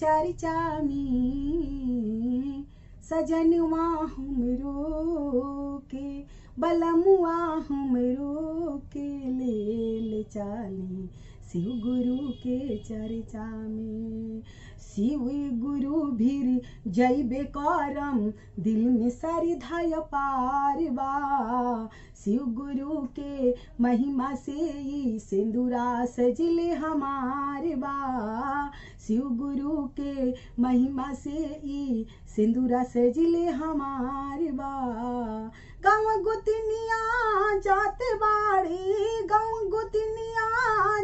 चर्चा में। सजनवा हमरो के बलमुआ हमरो के ले चाली शिव गुरु के चर्चा में। शिव गुरु भीर जैबे करम दिल में श्रद्धा पार बा। शिव गुरु के महिमा से ही सिंदूरा सजले हमार बा। शिव गुरु के महिमा से ही सिंदूरा सजले हमार बा। गाँव गुतनिया जाते बाड़ी, गाँव गुतनिया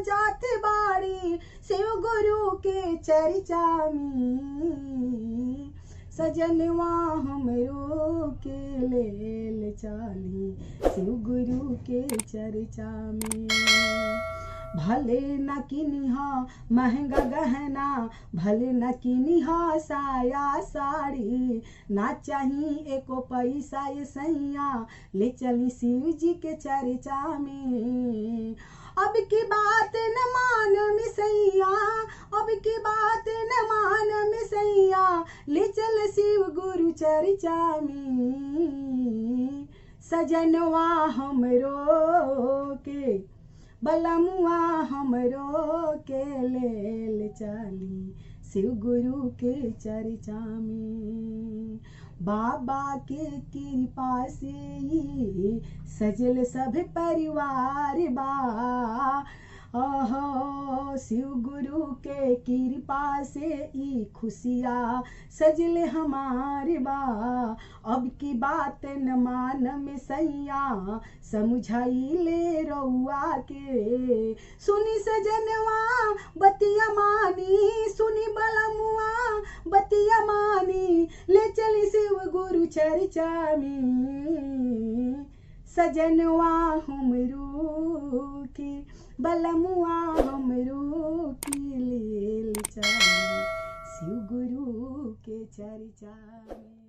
जाते बाड़ी शिव गुरु के चर्चा में। सजनवा हमरो के ले चाली शिव गुरु के चर्चा में। भले न किनिहा महंगा गहना, भले न किनिहा साया साड़ी, ना चाही एको पैसा ये सैया ले चली शिव जी के चर्चा में। अब की बात न मान मिसैया, अब की बात न मान मिसैया ले चल शिव गुरु चर्चा में। सजनवा हमरो के बलमुआ हमरो के ले चाली शिव गुरु के चर्चा में। बाबा के कृपा से ही सजल सब परिवार बा। ओहो शिव गुरु के कृपा से ई खुशियाँ सजले हमार बा। अब की बात न मान में सैया समझाई ले रउआ के। सुनी सजनवा बतिया मानी, सुनी बलमुआ बतिया मानी ले चली शिव गुरु चर्चा में। सजनवा हमरो के बलमुआ हमरो के ले चाली शिव गुरु के चर्चा में।